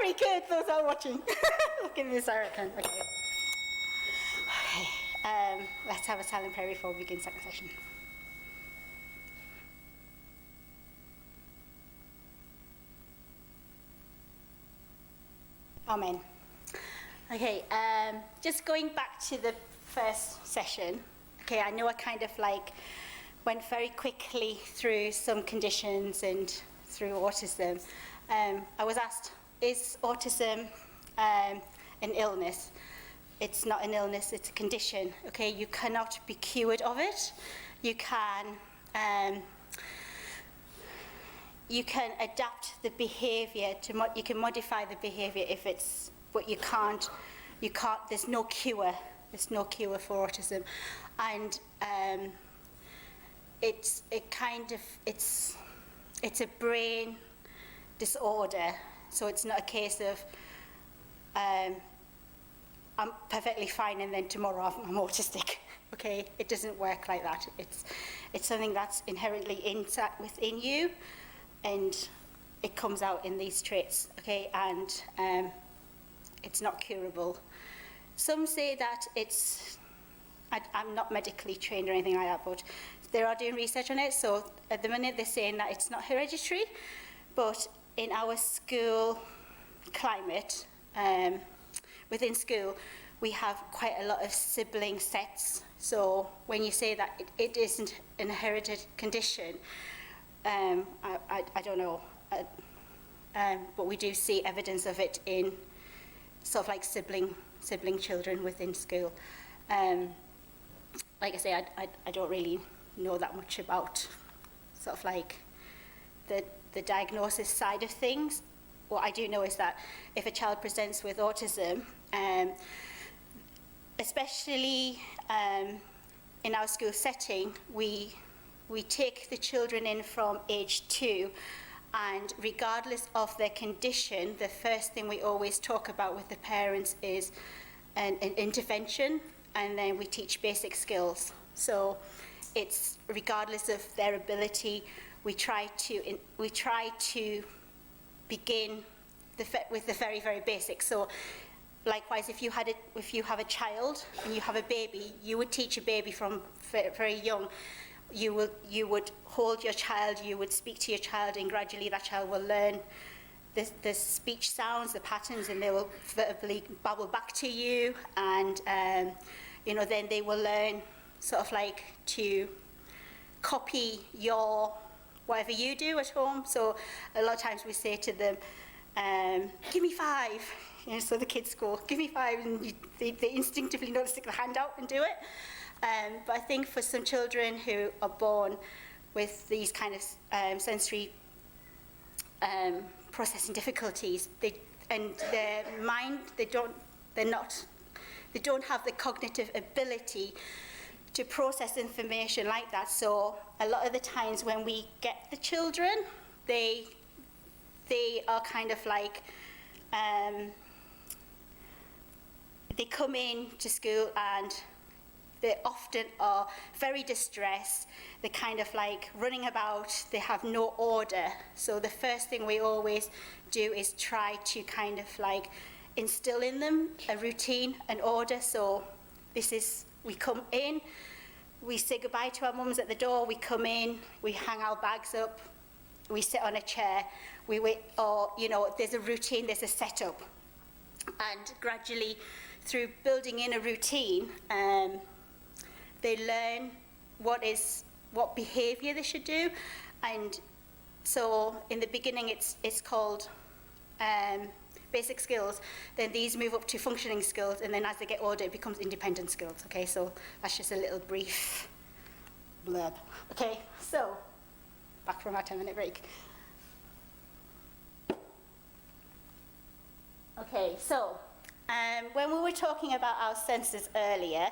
pretty good, those are watching. Look at this, I reckon. Okay. Let's have a silent prayer before we begin second session. Amen. Okay, just going back to the first session. Okay, I know I kind of like went very quickly through some conditions and through autism. I was asked, is autism an illness? It's not an illness, it's a condition. Okay, you cannot be cured of it. You can adapt the behaviour you can modify the behaviour if it's, but you can't. There's no cure. There's no cure for autism, and it's a brain disorder. So it's not a case of I'm perfectly fine and then tomorrow I'm autistic. Okay, it doesn't work like that. It's something that's inherently within you, and it comes out in these traits. Okay, and it's not curable. Some say that I'm not medically trained or anything like that, but they are doing research on it. So at the minute they're saying that it's not hereditary, but in our school climate, within school, we have quite a lot of sibling sets. So when you say that it isn't an inherited condition, I don't know, but we do see evidence of it in sort of like sibling children within school. Like I say, I don't really know that much about sort of like the diagnosis side of things. What I do know is that if a child presents with autism, especially in our school setting, we take the children in from age 2, and regardless of their condition, the first thing we always talk about with the parents is an intervention, and then we teach basic skills. So it's regardless of their ability, we try to begin with the very, very basics. So likewise, if you have a child and you have a baby, you would teach a baby from very young. You would hold your child, you would speak to your child, and gradually that child will learn the speech sounds, the patterns, and they will verbally babble back to you, and then they will learn sort of like to copy whatever you do at home. So a lot of times we say to them, give me 5. So the kids go, give me 5, and they instinctively know to stick their hand out and do it. But I think for some children who are born with these kind of sensory processing difficulties, their mind, they don't have the cognitive ability to process information like that. So a lot of the times when we get the children, they are kind of like they come in to school and they often are very distressed. They're kind of like running about. They have no order. So the first thing we always do is try to kind of like instill in them a routine, an order. So we come in, we say goodbye to our mums at the door, we come in, we hang our bags up, we sit on a chair, we wait, or, there's a routine, there's a setup. And gradually, through building in a routine, they learn what behaviour they should do. And so in the beginning it's called basic skills, then these move up to functioning skills, and then as they get older it becomes independent skills. Okay, so that's just a little brief blurb. Okay, so back from our 10-minute break. Okay, so when we were talking about our senses earlier,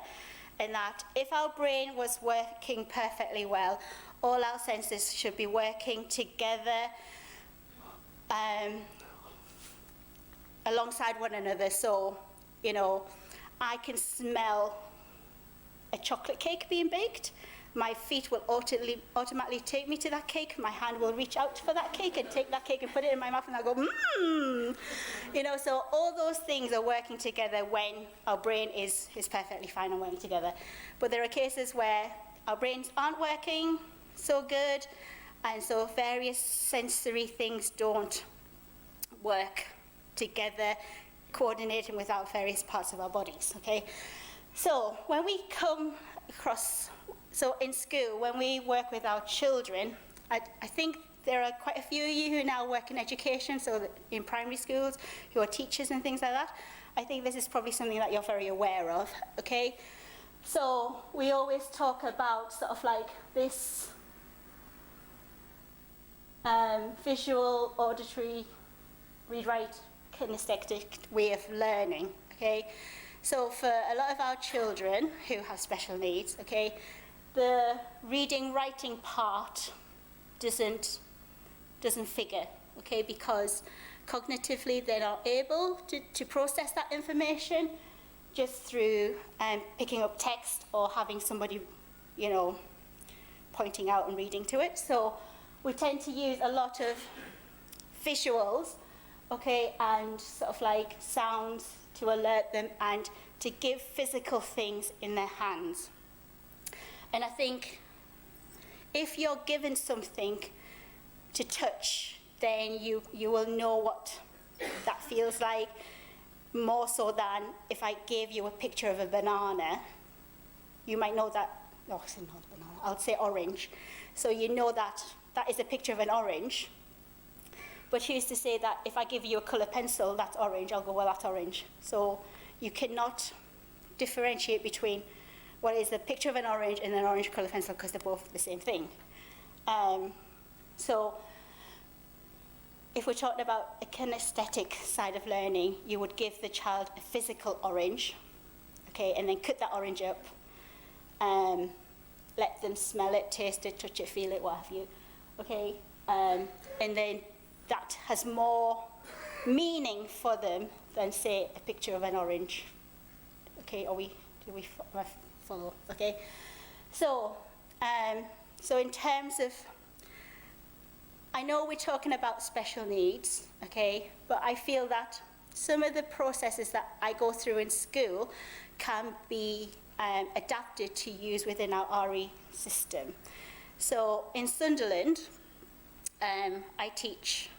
and that if our brain was working perfectly well, all our senses should be working together alongside one another. So, I can smell a chocolate cake being baked, my feet will automatically take me to that cake. My hand will reach out for that cake and take that cake and put it in my mouth, and I'll go, You know, so all those things are working together when our brain is perfectly fine and working together. But there are cases where our brains aren't working so good, and so various sensory things don't work together, coordinating with our various parts of our bodies, okay? So when we come across, so in school, when we work with our children, I think there are quite a few of you who now work in education, so in primary schools, who are teachers and things like that. I think this is probably something that you're very aware of, okay? So we always talk about sort of like this visual, auditory, read-write, kinesthetic way of learning, okay? So for a lot of our children who have special needs, okay, the reading, writing part doesn't figure, okay, because cognitively they're not able to process that information just through picking up text or having somebody, you know, pointing out and reading to it. So we tend to use a lot of visuals, okay, and sort of like sounds to alert them and to give physical things in their hands. And I think if you're given something to touch, then you will know what that feels like, more so than if I gave you a picture of a banana. You might know that, no, it's not banana, I'll say orange. So you know that that is a picture of an orange. But who's to say that if I give you a colour pencil, that's orange, I'll go, well, that's orange. So you cannot differentiate between what is a picture of an orange and an orange colour pencil, because they're both the same thing. So if we're talking about a kinesthetic side of learning, you would give the child a physical orange, okay, and then cut that orange up, let them smell it, taste it, touch it, feel it, what have you, okay, and then that has more meaning for them than, say, a picture of an orange. Okay, do we follow? Okay, so in terms of, I know we're talking about special needs, okay, but I feel that some of the processes that I go through in school can be adapted to use within our RE system. So in Sunderland, I teach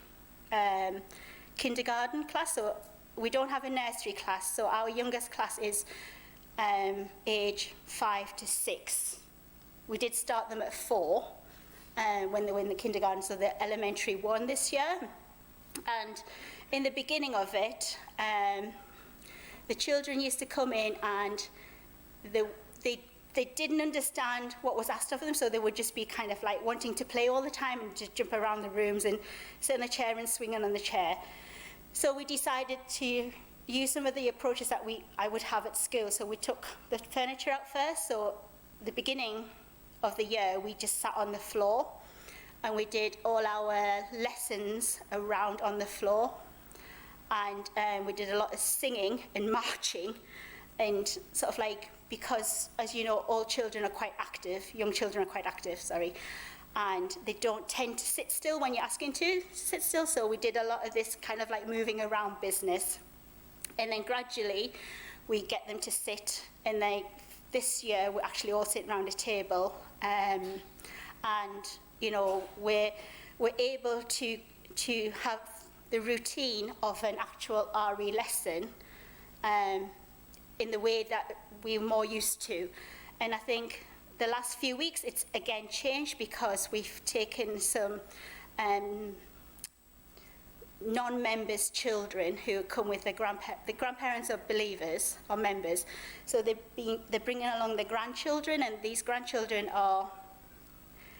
kindergarten class, so we don't have a nursery class, so our youngest class is age 5 to 6. We did start them at 4 when they were in the kindergarten, so they're elementary 1 this year. And in the beginning of it, the children used to come in and they didn't understand what was asked of them, so they would just be kind of like wanting to play all the time and just jump around the rooms and sit in the chair and swinging on the chair. So we decided to use some of the approaches that I would have at school. So we took the furniture out first. So the beginning of the year, we just sat on the floor and we did all our lessons around on the floor. And we did a lot of singing and marching, and sort of like, because as you know, all children are quite active, young children are quite active, sorry, and they don't tend to sit still when you're asking to sit still, so we did a lot of this kind of like moving around business. And then gradually we get them to sit, and then this year we're actually all sitting around a table, and you know, we're able to have the routine of an actual RE lesson in the way that we're more used to. And I think the last few weeks it's again changed, because we've taken some non-members children who come with the grandparents are believers or members, so they're bringing along the grandchildren, and these grandchildren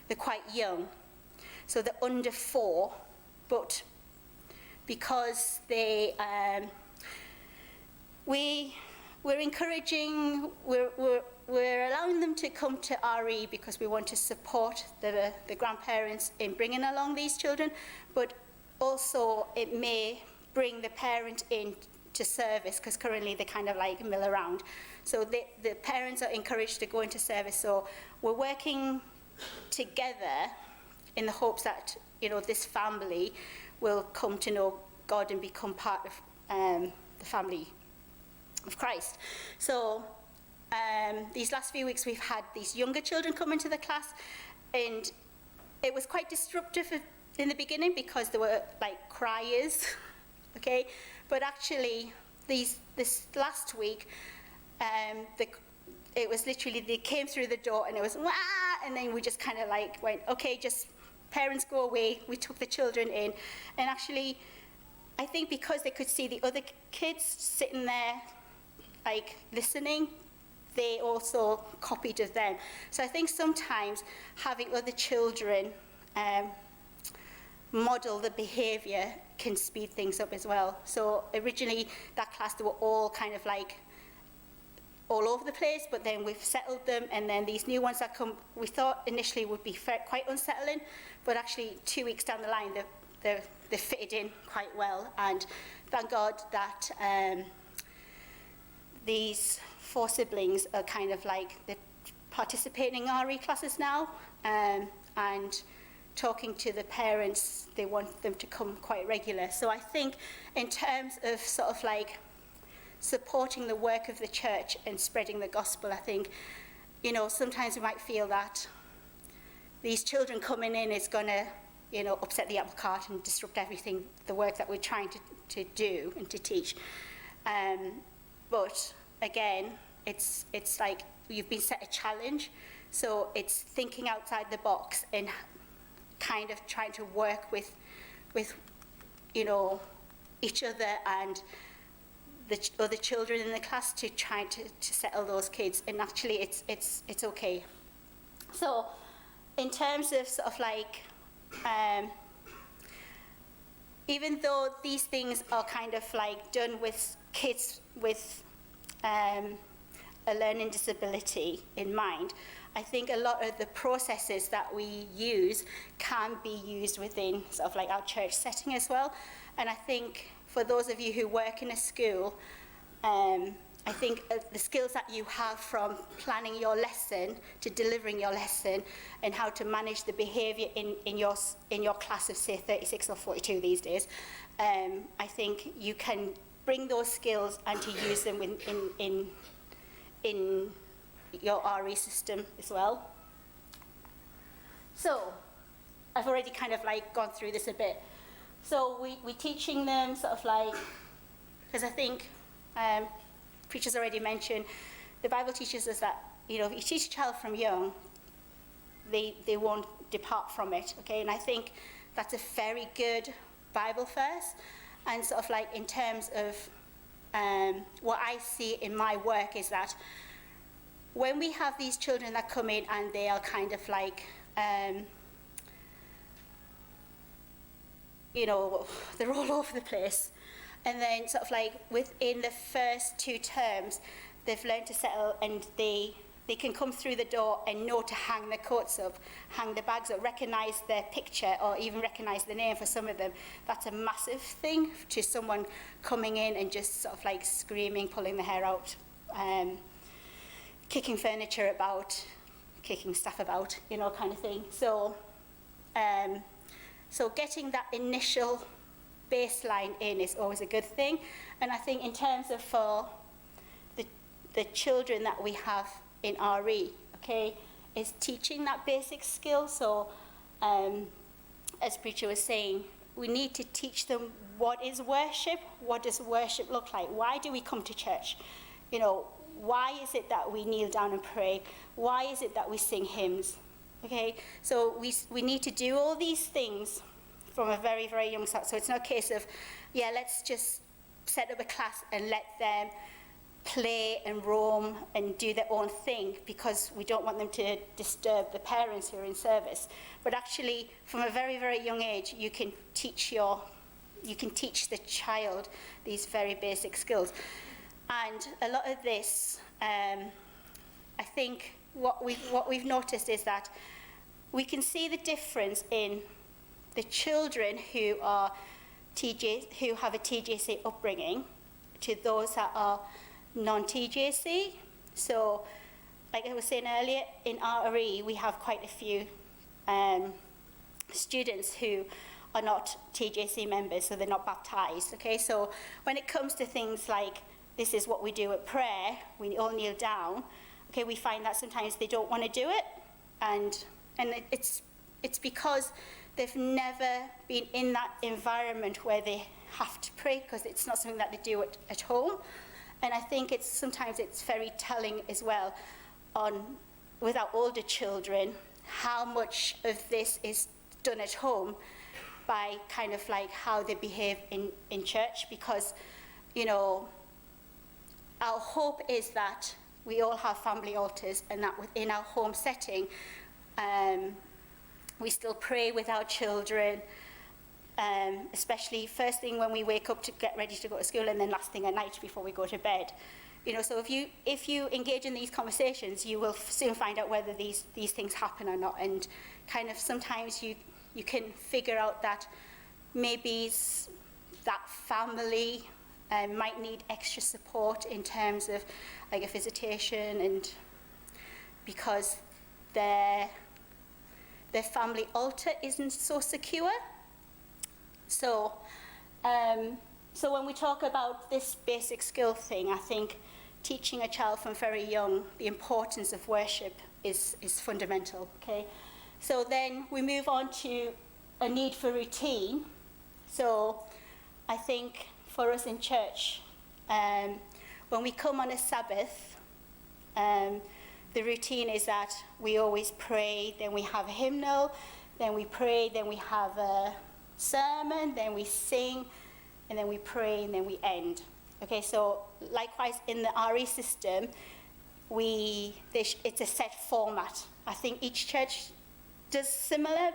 they're quite young, so they're under 4, but because they we're encouraging, we're allowing them to come to RE because we want to support the grandparents in bringing along these children, but also it may bring the parent in to service, because currently they kind of like mill around. So the parents are encouraged to go into service. So we're working together in the hopes that, you know, this family will come to know God and become part of the family of Christ. So these last few weeks we've had these younger children come into the class, and it was quite disruptive in the beginning because there were like criers, okay? But actually this last week, it was literally, they came through the door and it was, wah! And then we just kind of like went, okay, just parents go away. We took the children in, and actually, I think because they could see the other kids sitting there, like listening, they also copied of them. So I think sometimes having other children model the behaviour can speed things up as well. So originally, that class, they were all kind of like all over the place, but then we've settled them, and then these new ones that come, we thought initially would be quite unsettling, but actually 2 weeks down the line, they fitted in quite well. And thank God that these 4 siblings are kind of like, they're participating in RE classes now, and talking to the parents, they want them to come quite regular. So I think in terms of sort of like supporting the work of the church and spreading the gospel, I think, you know, sometimes we might feel that these children coming in is going to, you know, upset the apple cart and disrupt everything, the work that we're trying to do and to teach. But again, it's like you've been set a challenge, so it's thinking outside the box and kind of trying to work with you know, each other and the other children in the class to try to settle those kids. And actually it's okay. So in terms of sort of like even though these things are kind of like done with kids with a learning disability in mind, I think a lot of the processes that we use can be used within sort of like our church setting as well. And I think for those of you who work in a school, I think the skills that you have from planning your lesson to delivering your lesson and how to manage the behaviour in your class of, say, 36 or 42 these days, I think you can bring those skills and to use them in your RE system as well. So I've already kind of like gone through this a bit. So we're teaching them sort of like, because I think preachers already mentioned, the Bible teaches us that, you know, if you teach a child from young, they won't depart from it, okay? And I think that's a very good Bible verse. And sort of like in terms of what I see in my work is that when we have these children that come in and they are kind of like, you know, they're all over the place. And then sort of like within the first 2 terms, they've learned to settle, and they can come through the door and know to hang their coats up, hang their bags up, recognise their picture, or even recognise the name for some of them. That's a massive thing to someone coming in and just sort of like screaming, pulling their hair out, kicking furniture about, kicking stuff about, you know, kind of thing. So, so getting that initial baseline in is always a good thing. And I think in terms of for the children that we have in RE, okay, is teaching that basic skill. So as preacher was saying, we need to teach them what is worship, what does worship look like, why do we come to church, you know, why is it that we kneel down and pray, why is it that we sing hymns, okay? So we need to do all these things from a very, very young start. So it's not a case of, yeah, let's just set up a class and let them play and roam and do their own thing because we don't want them to disturb the parents who are in service. But actually, from a very, very young age, you can teach the child these very basic skills. And a lot of this, I think what we've noticed is that we can see the difference in the children who have a TJC upbringing to those that are non-TJC. So, like I was saying earlier, in RE we have quite a few students who are not TJC members, so they're not baptized. Okay, so when it comes to things like this is what we do at prayer, we all kneel down. Okay, we find that sometimes they don't want to do it, and it's because they've never been in that environment where they have to pray, because it's not something that they do at home. And I think sometimes it's very telling as well with our older children how much of this is done at home by kind of like how they behave in church, because, you know, our hope is that we all have family altars, and that within our home setting, we still pray with our children, especially first thing when we wake up to get ready to go to school, and then last thing at night before we go to bed. You know, so if you engage in these conversations, you will soon find out whether these things happen or not, and kind of sometimes you can figure out that maybe that family might need extra support in terms of like a visitation, and because their family altar isn't so secure. So so when we talk about this basic skill thing, I think teaching a child from very young the importance of worship is fundamental. Okay, so then we move on to a need for routine. So I think for us in church, when we come on a Sabbath, the routine is that we always pray, then we have a hymnal, then we pray, then we have a sermon, then we sing, and then we pray, and then we end. Okay, so likewise in the RE system, it's a set format. I think each church does similar.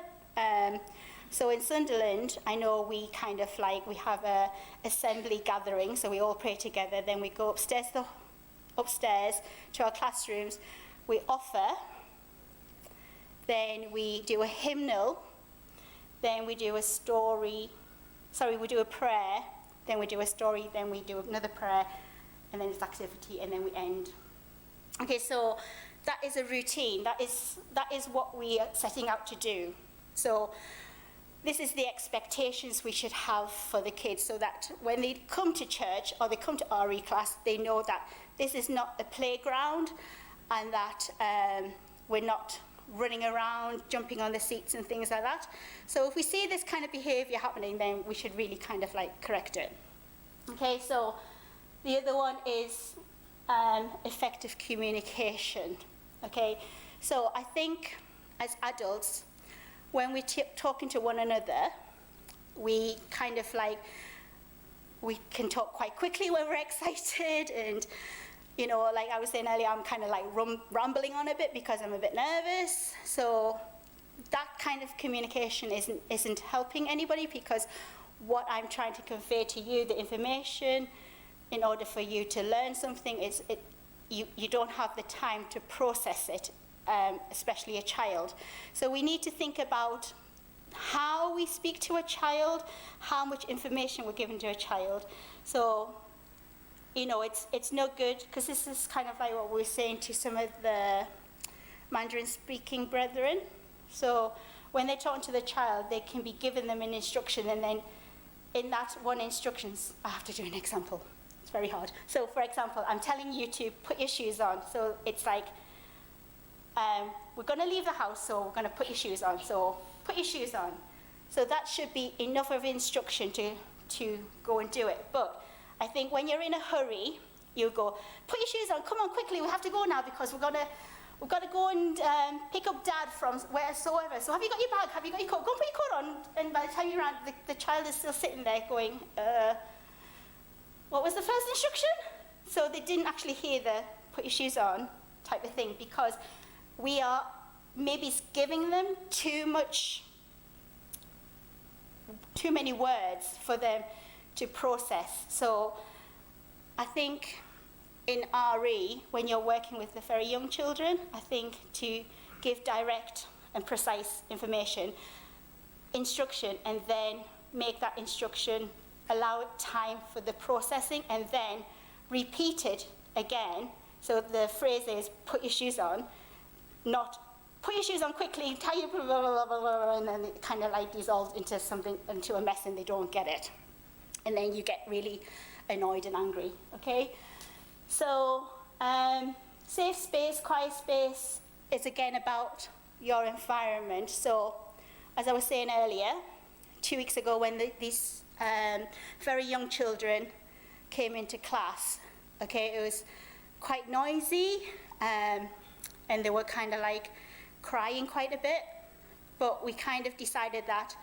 So in Sunderland, I know we kind of like, we have a assembly gathering, so we all pray together, then we go upstairs to our classrooms, we offer, then we do a hymnal, then we do we do a prayer, then we do a story, then we do another prayer, and then it's activity, and then we end. Okay, so that is a routine. That is what we are setting out to do. So this is the expectations we should have for the kids, so that when they come to church or they come to RE class, they know that this is not a playground, and that we're not running around, jumping on the seats and things like that. So if we see this kind of behaviour happening, then we should really kind of like correct it. Okay, so the other one is effective communication. Okay, so I think as adults, when we're talking to one another, we kind of like, we can talk quite quickly when we're excited, and you know, like I was saying earlier, I'm kind of like rambling on a bit because I'm a bit nervous. So that kind of communication isn't helping anybody, because what I'm trying to convey to you, the information, in order for you to learn something, you don't have the time to process it, especially a child. So we need to think about how we speak to a child, how much information we're giving to a child. So, you know, it's no good, because this is kind of like what we were saying to some of the Mandarin-speaking brethren. So when they're talking to the child, they can be giving them an instruction, and then in that one instruction, I have to do an example. It's very hard. So, for example, I'm telling you to put your shoes on. So it's like, we're going to leave the house, so we're going to put your shoes on. So put your shoes on. So that should be enough of instruction to go and do it. But I think when you're in a hurry, you go, put your shoes on, come on, quickly, we have to go now, because we've got to go and pick up Dad from wheresoever. So have you got your bag? Have you got your coat? Go and put your coat on. And by the time you're around, the child is still sitting there going, what was the first instruction? So they didn't actually hear the put your shoes on type of thing, because we are maybe giving them too many words for them to process. So I think in RE, when you're working with the very young children, I think to give direct and precise instruction, and then make that instruction allow time for the processing and then repeat it again. So the phrase is, put your shoes on, not put your shoes on quickly, tie your blah, blah, blah, blah, blah, and then it kind of like dissolves into a mess and they don't get it. And then you get really annoyed and angry, okay? So safe space, quiet space is again about your environment. So as I was saying earlier, 2 weeks ago when these very young children came into class, okay, it was quite noisy, and they were kind of like crying quite a bit, but we kind of decided that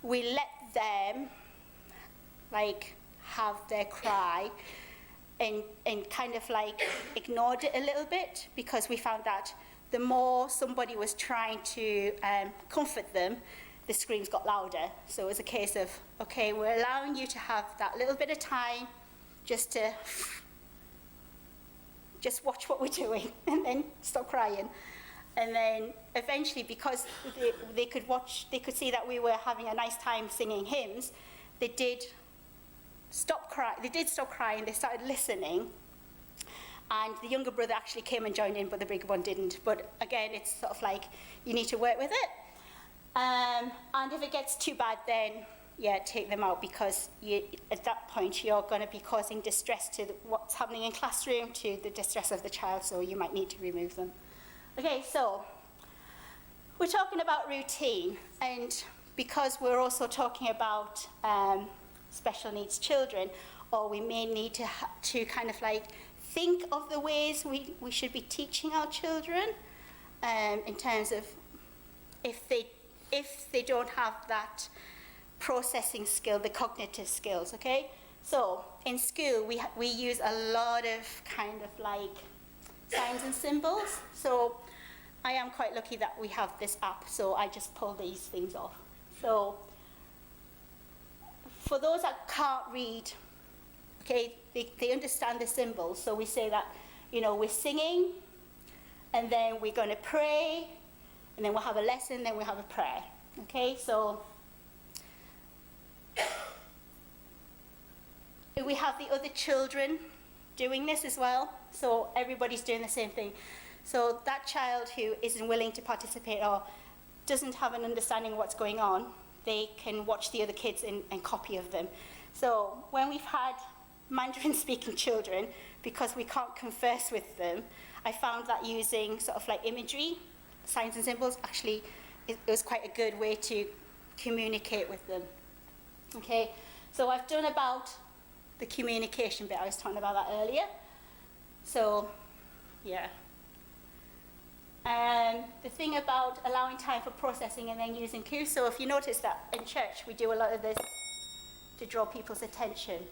we let them like have their cry and kind of like ignored it a little bit, because we found that the more somebody was trying to comfort them, the screams got louder. So it was a case of, okay, we're allowing you to have that little bit of time just to just watch what we're doing and then stop crying. And then eventually, because they could see that we were having a nice time singing hymns, they did stop crying, they started listening. And the younger brother actually came and joined in, but the bigger one didn't. But again, it's sort of like, you need to work with it. And if it gets too bad, then yeah, take them out, because at that point you're going to be causing distress to what's happening in classroom, to the distress of the child, so you might need to remove them. Okay, so we're talking about routine, and because we're also talking about special needs children, or we may need to kind of like think of the ways we should be teaching our children, in terms of if they don't have that processing skill, the cognitive skills, okay? So in school, we use a lot of kind of like signs and symbols. So I am quite lucky that we have this app, so I just pull these things off. So for those that can't read, okay, they understand the symbols. So we say that, you know, we're singing, and then we're going to pray, and then we'll have a lesson, then we'll have a prayer. Okay, so we have the other children doing this as well. So everybody's doing the same thing. So that child who isn't willing to participate or doesn't have an understanding of what's going on, they can watch the other kids and copy of them. So when we've had Mandarin-speaking children, because we can't converse with them, I found that using sort of like imagery, signs and symbols, actually it was quite a good way to communicate with them. Okay, so I've done about the communication bit. I was talking about that earlier. So, yeah. The thing about allowing time for processing and then using cues. So if you notice that in church, we do a lot of this to draw people's attention.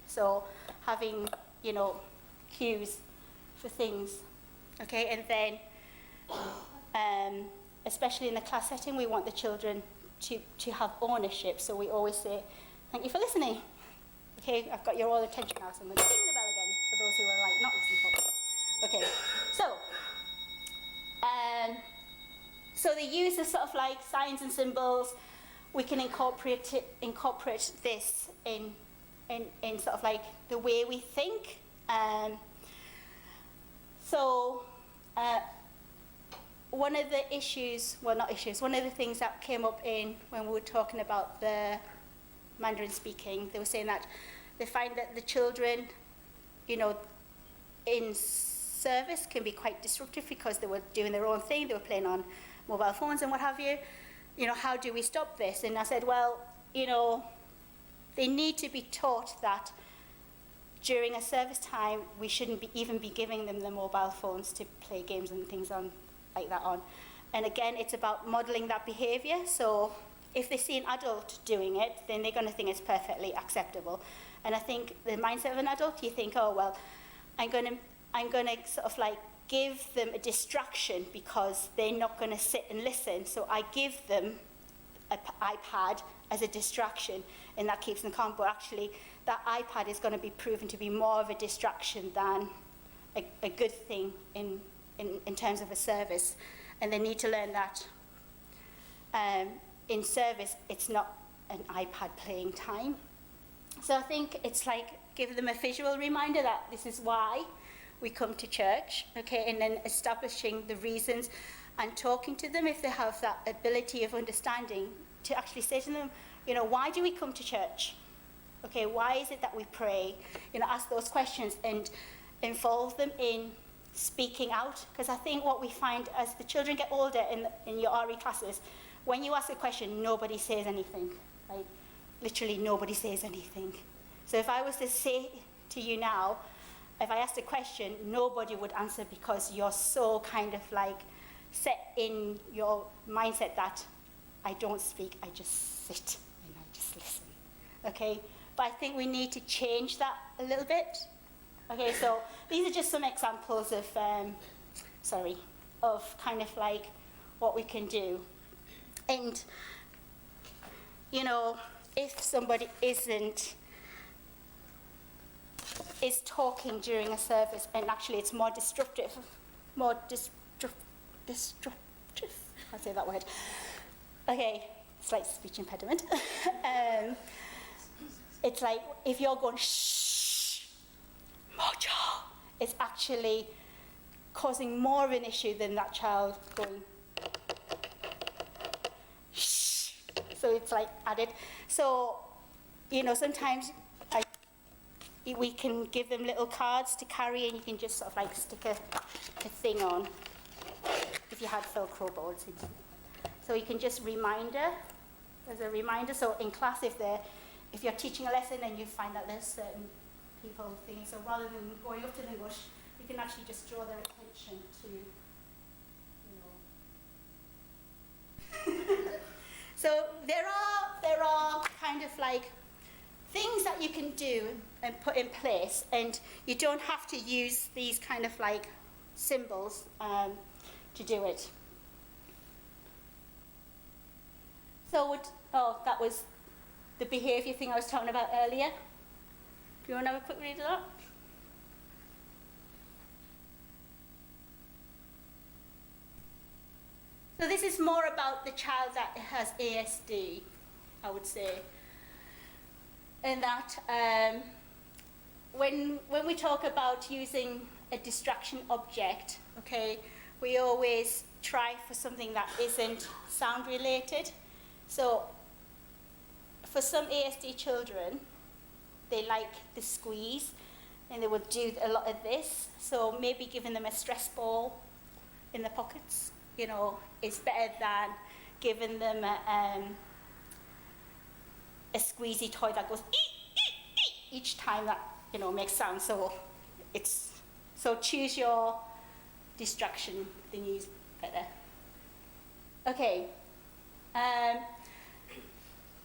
So having, you know, cues for things. Okay, and then especially in the class setting, we want the children to have ownership. So we always say, thank you for listening. Okay, I've got your all attention now, so I'm going to ring the bell again for those who are like not listening. Okay, so the use of sort of like signs and symbols, we can incorporate this in sort of like the way we think. One of the issues, well not issues, one of the things that came up when we were talking about the Mandarin speaking, they were saying that they find that the children, you know, in service can be quite disruptive because they were doing their own thing, they were playing on mobile phones and what have you. You know, how do we stop this? And I said, well, you know, they need to be taught that during a service time, we shouldn't even be giving them the mobile phones to play games and things like that on. And again, it's about modelling that behaviour. So if they see an adult doing it, then they're going to think it's perfectly acceptable. And I think the mindset of an adult, you think, oh, well, I'm going to sort of like give them a distraction because they're not going to sit and listen. So I give them an iPad as a distraction, and that keeps them calm. But actually, that iPad is going to be proven to be more of a distraction than a good thing in terms of a service. And they need to learn that in service, it's not an iPad playing time. So I think it's like give them a visual reminder that this is why we come to church, okay, and then establishing the reasons and talking to them if they have that ability of understanding to actually say to them, why do we come to church? Okay, why is it that we pray? Ask those questions and involve them in speaking out. Because I think what we find as the children get older in your RE classes, when you ask a question, nobody says anything. Like, literally nobody says anything. So if I was to say to you now, if I asked a question, nobody would answer because you're so kind of like set in your mindset that I don't speak, I just sit and I just listen. Okay? But I think we need to change that a little bit. Okay, so these are just some examples of, of kind of like what we can do. And, if somebody is talking during a service and actually it's more disruptive, can't say that word. Okay, slight speech impediment. It's like if you're going shh, mojo, it's actually causing more of an issue than that child going shh. So it's like added. So, sometimes we can give them little cards to carry and you can just sort of like stick a thing on if you had Velcro boards. So you can just reminder, as a reminder. So in class, if you're teaching a lesson and you find that there's certain people thinking, so rather than going up to them, you can actually just draw their attention to, So there are kind of like things that you can do and put in place, and you don't have to use these kind of like symbols to do it. So that was the behaviour thing I was talking about earlier. Do you want to have a quick read of that? So this is more about the child that has ASD, I would say. And that when we talk about using a distraction object, okay, we always try for something that isn't sound related. So for some ASD children, they like the squeeze and they would do a lot of this. So maybe giving them a stress ball in the pockets, is better than giving them a squeezy toy that goes each time that makes sound. So choose your distraction thingies better. Okay.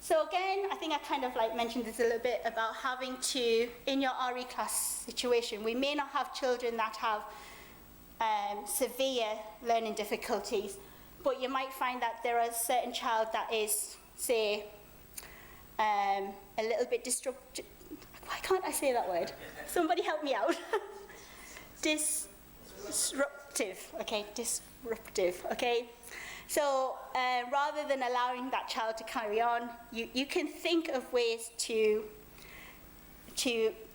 So again, I think I kind of like mentioned this a little bit about having to, in your RE class situation, we may not have children that have severe learning difficulties, but you might find that there are a certain child that is, say, a little bit disruptive. Why can't I say that word? Somebody help me out. Disruptive, okay? So rather than allowing that child to carry on, you can think of ways to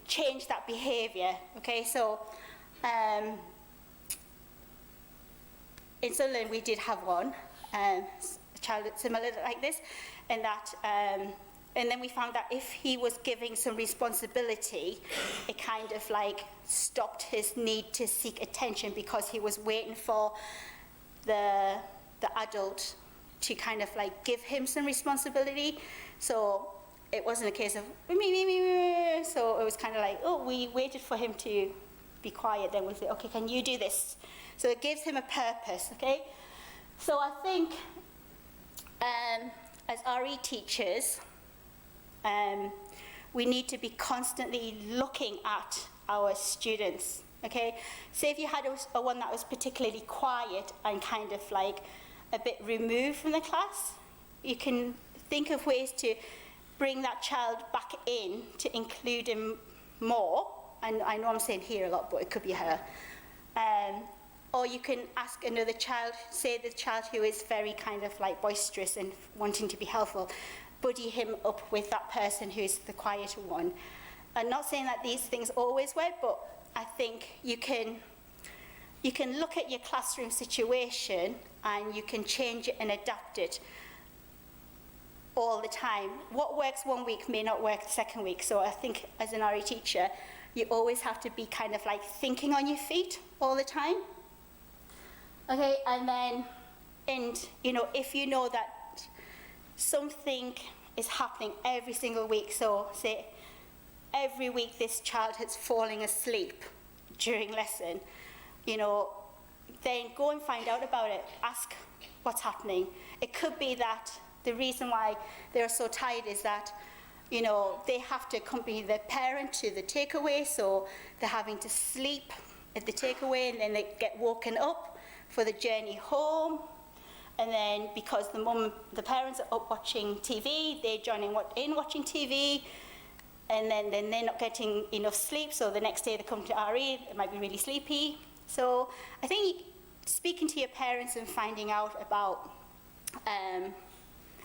change that behaviour, okay? So in Sunderland we did have one, a child similar like this, and that, and then we found that if he was giving some responsibility, it kind of like stopped his need to seek attention because he was waiting for the adult to kind of like give him some responsibility. So it wasn't a case of me. So it was kind of like, we waited for him to be quiet, then we say, okay, can you do this? So it gives him a purpose, okay? So I think as RE teachers, we need to be constantly looking at our students, okay? Say if you had a one that was particularly quiet and kind of like a bit removed from the class, you can think of ways to bring that child back in to include him more. And I know I'm saying here a lot, but it could be her. Or you can ask another child, say the child who is very kind of like boisterous and wanting to be helpful, buddy him up with that person who's the quieter one. I'm not saying that these things always work, but I think you can look at your classroom situation and you can change it and adapt it all the time. What works one week may not work the second week. So I think as an RE teacher, you always have to be kind of like thinking on your feet all the time. Okay, and then, if you know that something is happening every single week, so say every week this child is falling asleep during lesson, then go and find out about it. Ask what's happening. It could be that the reason why they're so tired is that, they have to accompany their parent to the takeaway, so they're having to sleep at the takeaway, and then they get woken up for the journey home. And then because the parents are up watching TV, they're joining in watching TV, and then they're not getting enough sleep, so the next day they come to RE, they might be really sleepy. So I think speaking to your parents and finding out about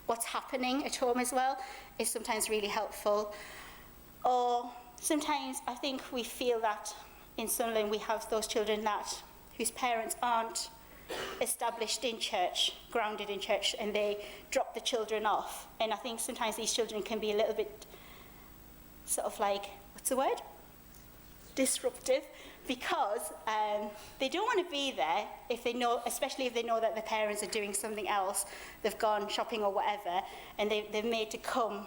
what's happening at home as well is sometimes really helpful. Or sometimes I think we feel that in Sunderland we have those children whose parents aren't established in church, grounded in church, and they drop the children off. And I think sometimes these children can be a little bit sort of like, what's the word? Disruptive, because they don't want to be there especially if they know that the parents are doing something else, they've gone shopping or whatever, and they're made to come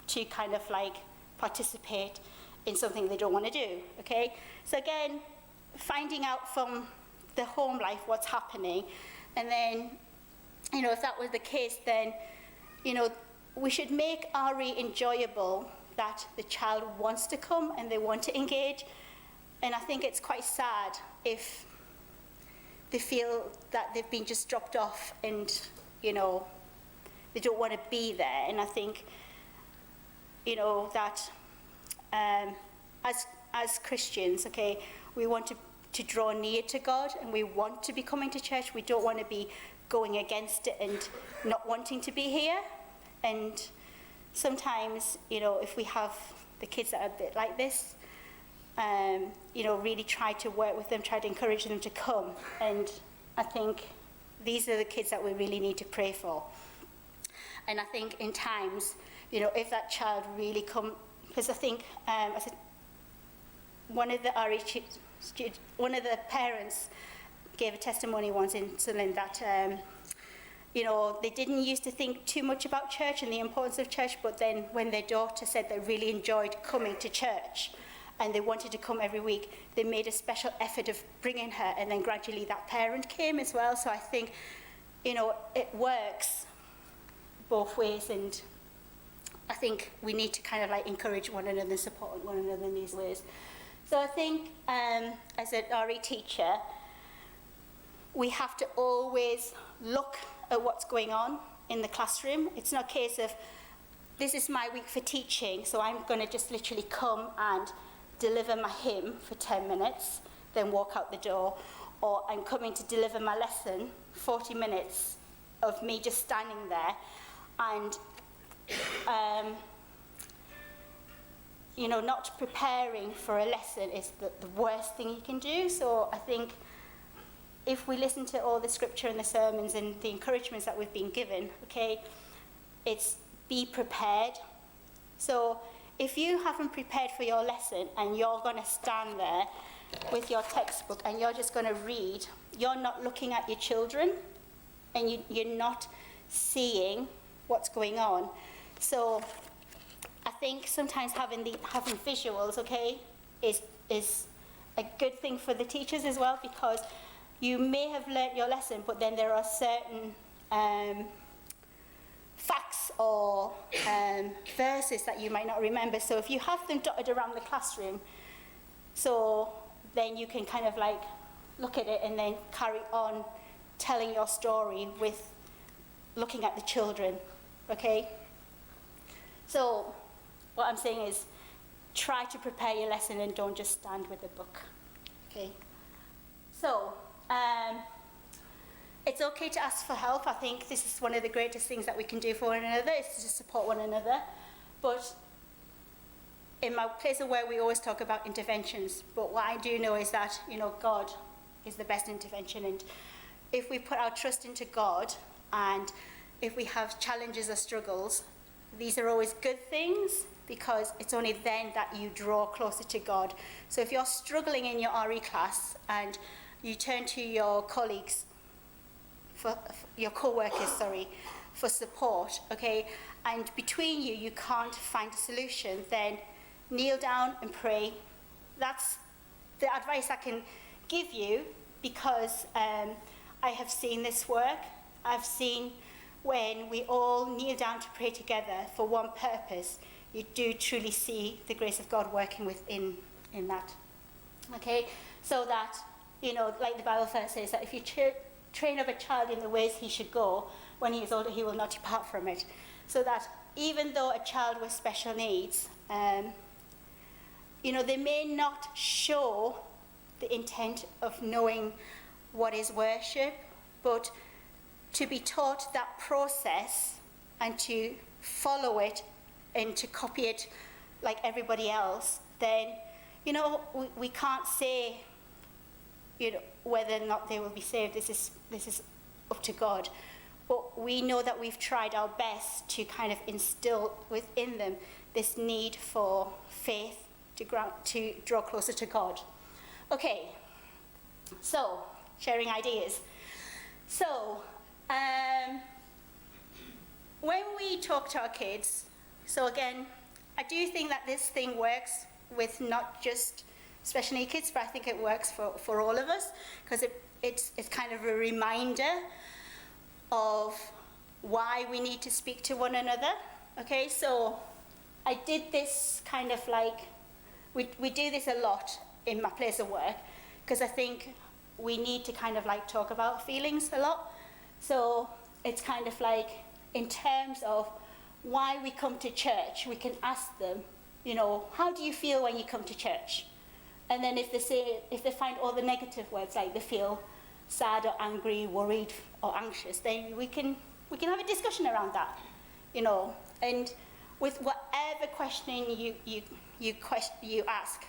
to kind of like participate in something they don't want to do, okay? So again, finding out from the home life what's happening, and then, if that was the case, then, we should make RE enjoyable, that the child wants to come and they want to engage. And I think it's quite sad if they feel that they've been just dropped off and, they don't want to be there. And I think, that as Christians, okay, we want to draw near to God, and we want to be coming to church. We don't want to be going against it and not wanting to be here. And sometimes, if we have the kids that are a bit like this, really try to work with them, try to encourage them to come. And I think these are the kids that we really need to pray for. And I think in times, if that child really come, because I think, one of the parents gave a testimony once in Sunderland that, they didn't used to think too much about church and the importance of church, but then when their daughter said they really enjoyed coming to church and they wanted to come every week, they made a special effort of bringing her, and then gradually that parent came as well. So I think, it works both ways, and I think we need to kind of like encourage one another and support one another in these ways. So I think as an RE teacher, we have to always look at what's going on in the classroom. It's not a case of, this is my week for teaching, so I'm going to just literally come and deliver my hymn for 10 minutes, then walk out the door. Or I'm coming to deliver my lesson, 40 minutes of me just standing there. And, not preparing for a lesson is the worst thing you can do. So I think if we listen to all the scripture and the sermons and the encouragements that we've been given, okay, it's be prepared. So if you haven't prepared for your lesson and you're going to stand there with your textbook and you're just going to read, you're not looking at your children and you're not seeing what's going on. So I think sometimes having visuals, okay, is a good thing for the teachers as well, because you may have learnt your lesson, but then there are certain facts or verses that you might not remember. So if you have them dotted around the classroom, so then you can kind of like look at it and then carry on telling your story with looking at the children, okay? So what I'm saying is try to prepare your lesson and don't just stand with the book, okay? So It's okay to ask for help. I think this is one of the greatest things that we can do for one another, is to support one another. But in my place of work, we always talk about interventions. But what I do know is that, God is the best intervention. And if we put our trust into God, and if we have challenges or struggles, these are always good things, because it's only then that you draw closer to God. So if you're struggling in your RE class and you turn to your colleagues, for your co-workers, for support, okay, and between you can't find a solution, then kneel down and pray. That's the advice I can give you, because I have seen this work. I've seen when we all kneel down to pray together for one purpose, you do truly see the grace of God working within that. Okay, so that, like the Bible verse says, that if you train up a child in the ways he should go, when he is older, he will not depart from it. So that even though a child with special needs, they may not show the intent of knowing what is worship, but to be taught that process and to follow it and to copy it like everybody else, then, we can't say, whether or not they will be saved. This is up to God. But we know that we've tried our best to kind of instill within them this need for faith to draw closer to God. Okay, so sharing ideas. So, when we talk to our kids, so again, I do think that this thing works with not just special need kids, but I think it works for all of us, because it's kind of a reminder of why we need to speak to one another. Okay, so I did this kind of like, we do this a lot in my place of work, because I think we need to kind of like talk about feelings a lot. So it's kind of like, in terms of why we come to church, we can ask them, how do you feel when you come to church? And then if they find all the negative words, like they feel sad or angry, worried or anxious, then we can have a discussion around that, And with whatever questioning you ask,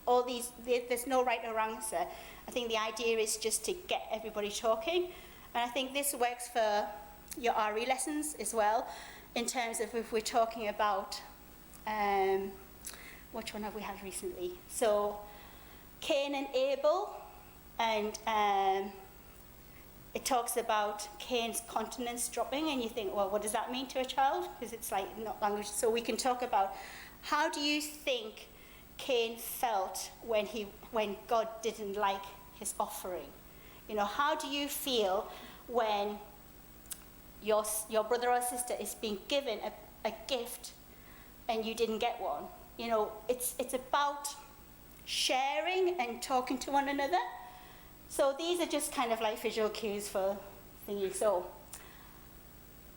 all these, there's no right or wrong answer. I think the idea is just to get everybody talking. And I think this works for your RE lessons as well, in terms of if we're talking about, which one have we had recently? So, Cain and Abel, and it talks about Cain's continence dropping, and you think, well, what does that mean to a child? Because it's like not language. So we can talk about, how do you think Cain felt when God didn't like his offering? How do you feel when your brother or sister is being given a gift and you didn't get one? It's about sharing and talking to one another. So these are just kind of like visual cues for thingy. So,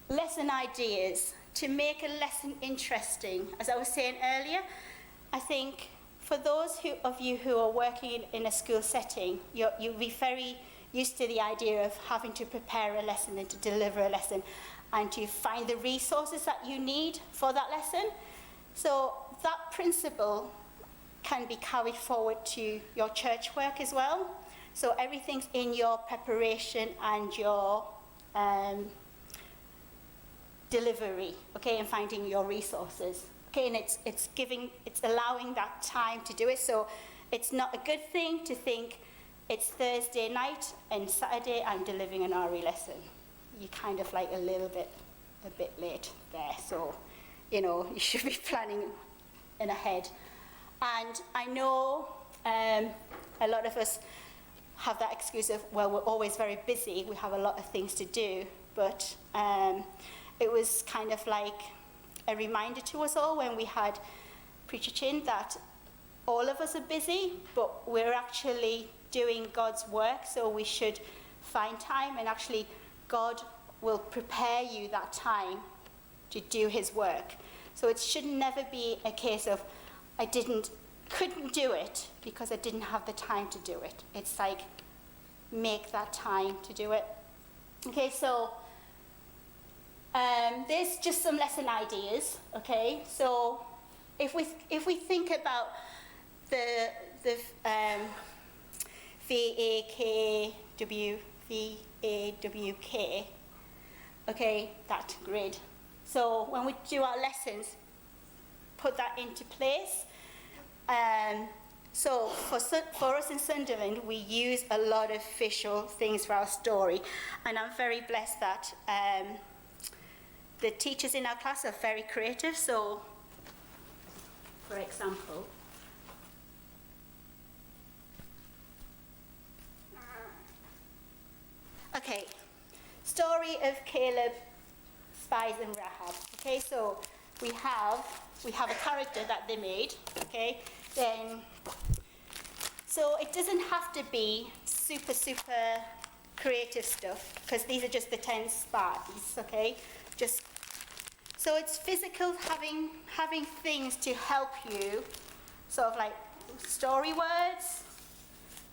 lesson ideas. To make a lesson interesting, as I was saying earlier, I think for those of you who are working in a school setting, you'll be very used to the idea of having to prepare a lesson and to deliver a lesson and to find the resources that you need for that lesson. So that principle can be carried forward to your church work as well. So everything's in your preparation and your delivery, okay, and finding your resources. Okay, and it's allowing that time to do it. So it's not a good thing to think it's Thursday night and Saturday I'm delivering an RE lesson. You're kind of like a bit late there. So, you should be planning in ahead. And I know a lot of us have that excuse of, well, we're always very busy, we have a lot of things to do, but it was kind of like a reminder to us all when we had Preacher Chin that all of us are busy, but we're actually doing God's work, so we should find time, and actually God will prepare you that time to do his work. So it should never be a case of I couldn't do it because I didn't have the time to do it. It's like, make that time to do it. Okay, so there's just some lesson ideas. Okay, so if we think about the VAKWVAWK, okay, that grid. So when we do our lessons, put that into place. So for us in Sunderland, we use a lot of visual things for our story, and I'm very blessed that the teachers in our class are very creative. So, for example, okay, story of Caleb, Spies and Rahab. Okay, so we have a character that they made. Okay, then so it doesn't have to be super creative stuff, because these are just the 10 spies. Okay, just so it's physical, having things to help you, sort of like story words.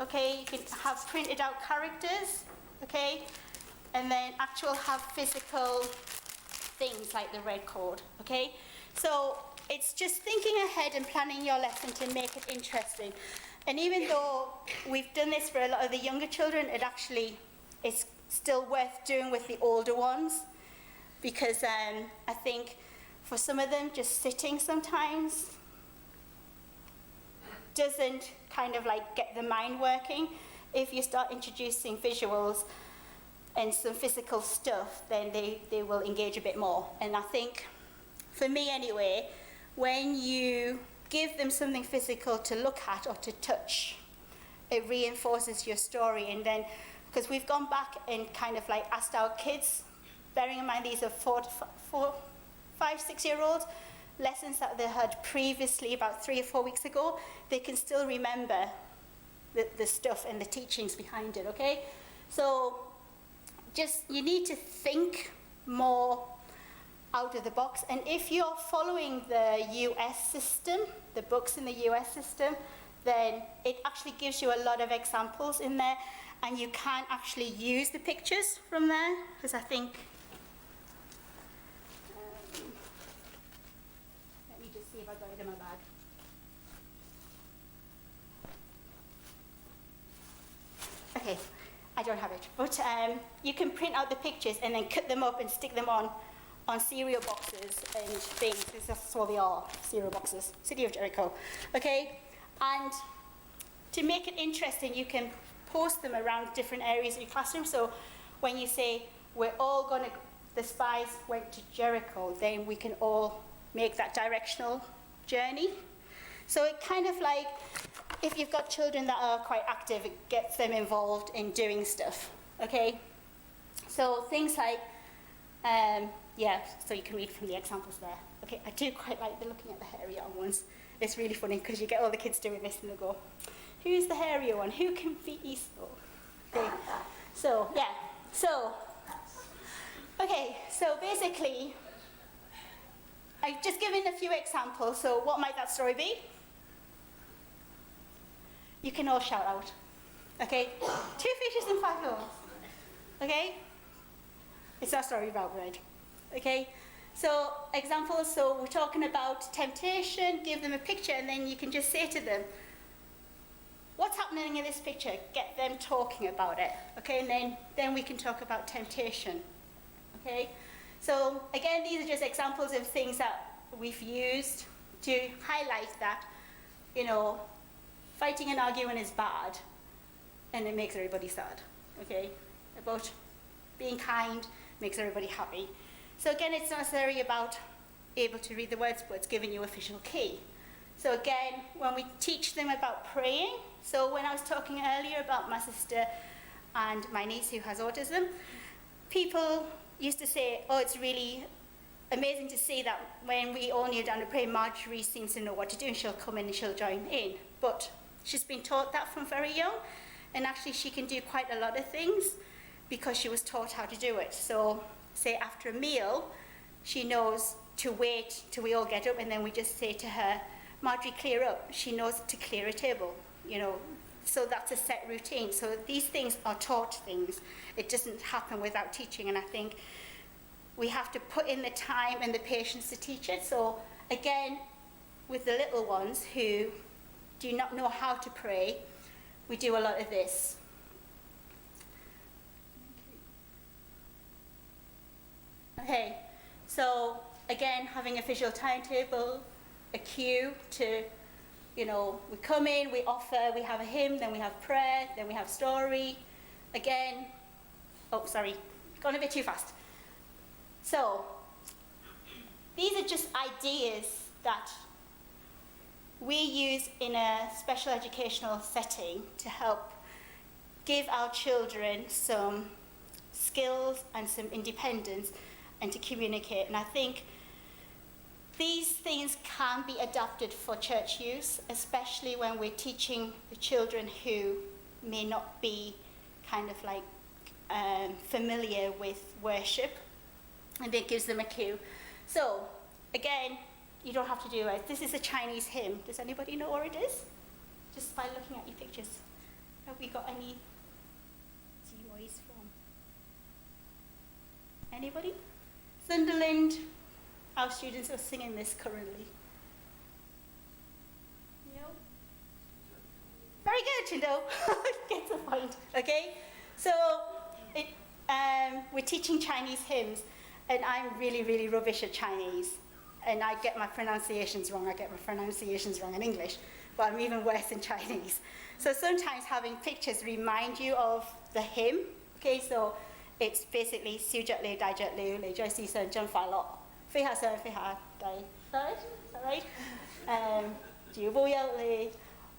Okay, you can have printed out characters. Okay, and then actual have physical things like the red cord. Okay, so it's just thinking ahead and planning your lesson to make it interesting. And even though we've done this for a lot of the younger children, it actually is still worth doing with the older ones, because I think for some of them, just sitting sometimes doesn't kind of like get the mind working. If you start introducing visuals and some physical stuff, then they will engage a bit more. And I think, for me anyway, when you give them something physical to look at or to touch, it reinforces your story. And then, because we've gone back and kind of like asked our kids, bearing in mind these are 5, 6 year olds, lessons that they had previously about 3 or 4 weeks ago, they can still remember the stuff and the teachings behind it. Okay, so just you need to think more out of the box. And if you're following the US system, the books in the US system, then it actually gives you a lot of examples in there, and you can actually use the pictures from there, because I think let me just see if I got it in my bag. Okay, I don't have it, but you can print out the pictures and then cut them up and stick them on cereal boxes and things. That's what they are, cereal boxes. City of Jericho. Okay, and to make it interesting, you can post them around different areas of your classroom. So when you say, the spies went to Jericho, then we can all make that directional journey. So it kind of like, if you've got children that are quite active, it gets them involved in doing stuff. Okay, so things like, so you can read from the examples there. Okay, I do quite like looking at the hairier ones. It's really funny because you get all the kids doing this and they go, who's the hairier one? Who can be Esau? Okay, so basically, I've just given a few examples. So what might that story be? You can all shout out. Okay, 2 fishes and 5 loaves. Okay, it's our story about bread. Okay, so examples, so we're talking about temptation, give them a picture, and then you can just say to them, what's happening in this picture? Get them talking about it. Okay, and then we can talk about temptation. Okay, so again, these are just examples of things that we've used to highlight that, fighting and arguing is bad, and it makes everybody sad. Okay, about being kind makes everybody happy. So again, it's not necessarily about able to read the words, but it's giving you a visual key. So again, when we teach them about praying, so when I was talking earlier about my sister and my niece who has autism, people used to say, oh, it's really amazing to see that when we all kneel down to pray, Marjorie seems to know what to do and she'll come in and she'll join in. But she's been taught that from very young, and actually she can do quite a lot of things because she was taught how to do it. So say after a meal, she knows to wait till we all get up, and then we just say to her, Marjorie, clear up. She knows to clear a table, So that's a set routine. So these things are taught things. It doesn't happen without teaching. And I think we have to put in the time and the patience to teach it. So again, with the little ones who do not know how to pray, we do a lot of this. Okay, so again, having a visual timetable, a cue to, we come in, we offer, we have a hymn, then we have prayer, then we have story. Again, oh, sorry, gone a bit too fast. So, these are just ideas that we use in a special educational setting to help give our children some skills and some independence and to communicate. And I think these things can be adapted for church use, especially when we're teaching the children who may not be kind of like familiar with worship, and it gives them a cue. So, again, you don't have to do it. This is a Chinese hymn. Does anybody know where it is? Just by looking at your pictures. Have we got any Zimois from? Anybody? Sunderland, our students are singing this currently. No? Very good, Get the point, okay? So, we're teaching Chinese hymns, and I'm really, really rubbish at Chinese. And I get my pronunciations wrong. I get my pronunciations wrong in English, but I'm even worse in Chinese. So sometimes having pictures remind you of the hymn. Okay, so it's basically Siu Jet Liu, Dai Jet Liu, Lei Zhai Si Sen, Zhen Fa Lo, Fei Ha Sen, Fei Ha Dai. Is that right? Jiu Bu Yao Li,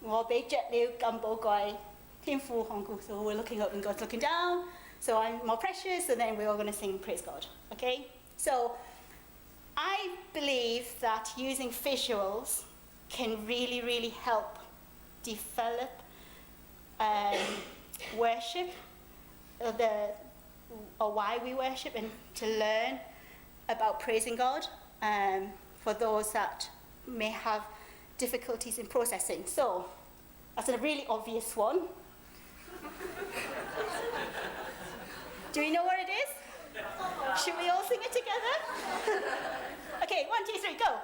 Wo Bei Jet Liu, Gam Bo Guai, Tian Fu Hong Gu. So we're looking up and God's looking down. So I'm more precious, and then we're all going to sing Praise God. Okay? So I believe that using visuals can really, really help develop worship, or why we worship, and to learn about praising God for those that may have difficulties in processing. So that's a really obvious one. Do we know where it is? Should we all sing it together? Okay, 1, 2, 3, go.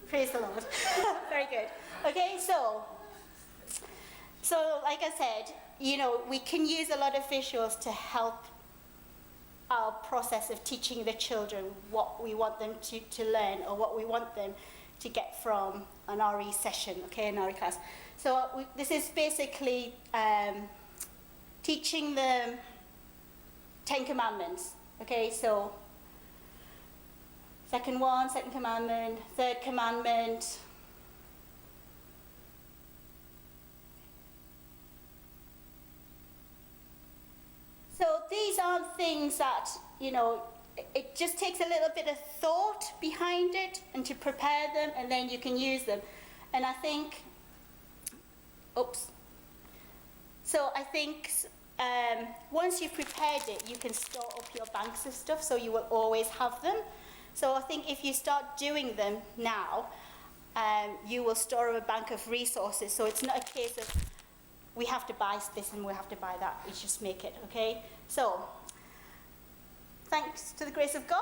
Praise the Lord. Very good. Okay, so like I said, we can use a lot of visuals to help our process of teaching the children what we want them to learn, or what we want them to get from an RE session, okay, an RE class. So this is basically teaching them 10 commandments, okay, so second commandment, third commandment. So these aren't things that, it just takes a little bit of thought behind it and to prepare them, and then you can use them. And I think, once you've prepared it, you can store up your banks of stuff, so you will always have them. So I think if you start doing them now, you will store up a bank of resources. So it's not a case of, we have to buy this and we have to buy that. You just make it, okay? So, thanks to the grace of God,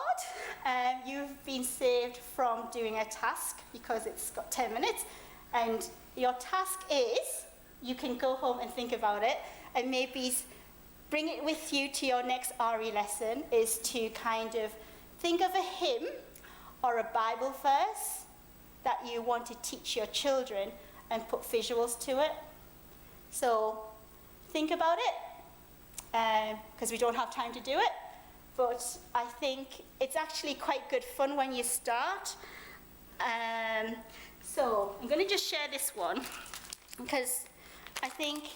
you've been saved from doing a task because it's got 10 minutes. And your task is, you can go home and think about it, and maybe bring it with you to your next RE lesson, is to kind of think of a hymn or a Bible verse that you want to teach your children and put visuals to it. So think about it, because we don't have time to do it, but I think it's actually quite good fun when you start. So I'm going to just share this one, because I think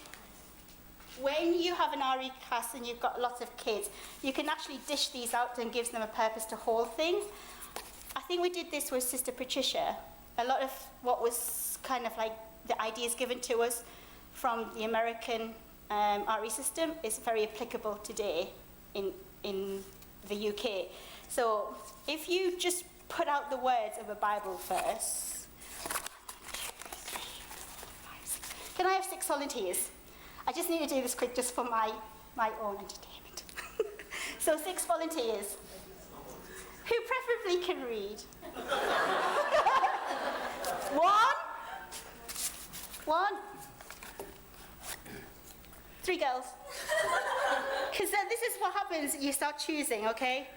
when you have an RE class and you've got lots of kids, you can actually dish these out and gives them a purpose to hold things. I think we did this with Sister Patricia. A lot of what was kind of like the ideas given to us from the American RE system is very applicable today in the UK. So if you just put out the words of a Bible verse. Can I have 6 volunteers? I just need to do this quick just for my own entertainment. So 6 volunteers. Who preferably can read? 1. 3 girls. Because this is what happens, you start choosing, okay?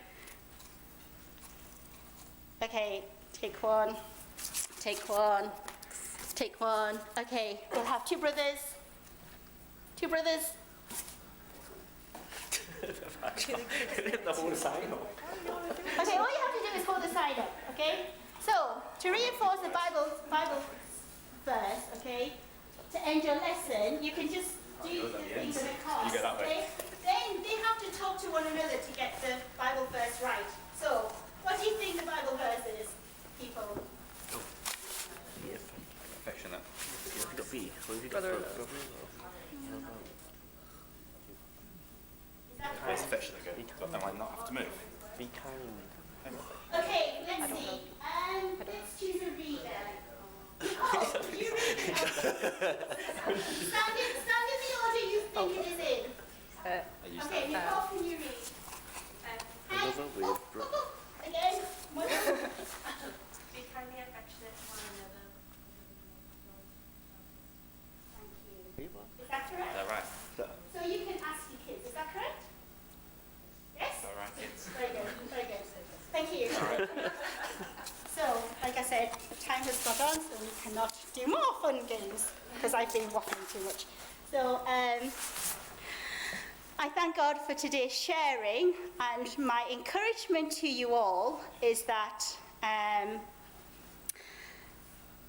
Okay, take one. Okay, we'll have 2 brothers. 2 brothers. The whole sign up. Okay, all you have to do is hold the sign up, okay? So, to reinforce the Bible verse, okay, to end your lesson, you can just do the things with the cards, You go that way. okay? Then they have to talk to one another to get the Bible verse right. So, what do you think the Bible verse is, people? Affectionate. Is that It's correct? affectionate, good. But I might not have to move. Be kind. Okay, let's see. Let's choose a reader. Oh, you read it. Stand in the order you think it is in. Okay, Nicole, can you read? Hi. Again. Be kindly affectionate to one another. Thank you. Is that correct? Is that right? So you can ask your kids. Is that correct? Yes? Is that right, kids? Very good. Very good. Thank you. So, like I said, the time has gone on, so we cannot do more fun games because I've been waffling too much. So, I thank God for today's sharing, and my encouragement to you all is that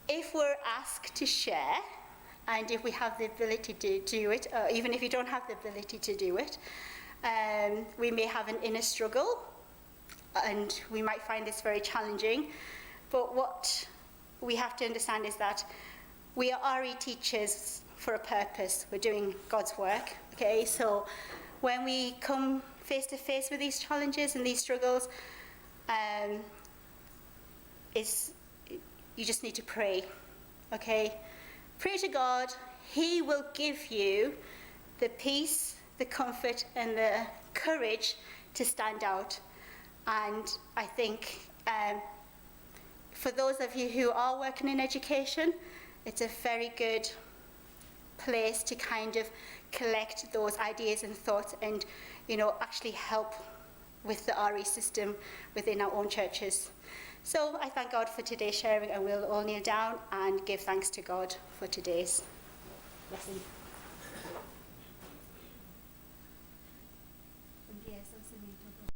if we're asked to share, and if we have the ability to do it, or even if you don't have the ability to do it, we may have an inner struggle, and we might find this very challenging. But what we have to understand is that we are RE teachers for a purpose. We're doing God's work, okay? So when we come face to face with these challenges and these struggles, you just need to pray, okay? Pray to God. He will give you the peace, the comfort, and the courage to stand out. And I think for those of you who are working in education, it's a very good place to kind of collect those ideas and thoughts and, actually help with the RE system within our own churches. So I thank God for today's sharing, and we'll all kneel down and give thanks to God for today's lesson.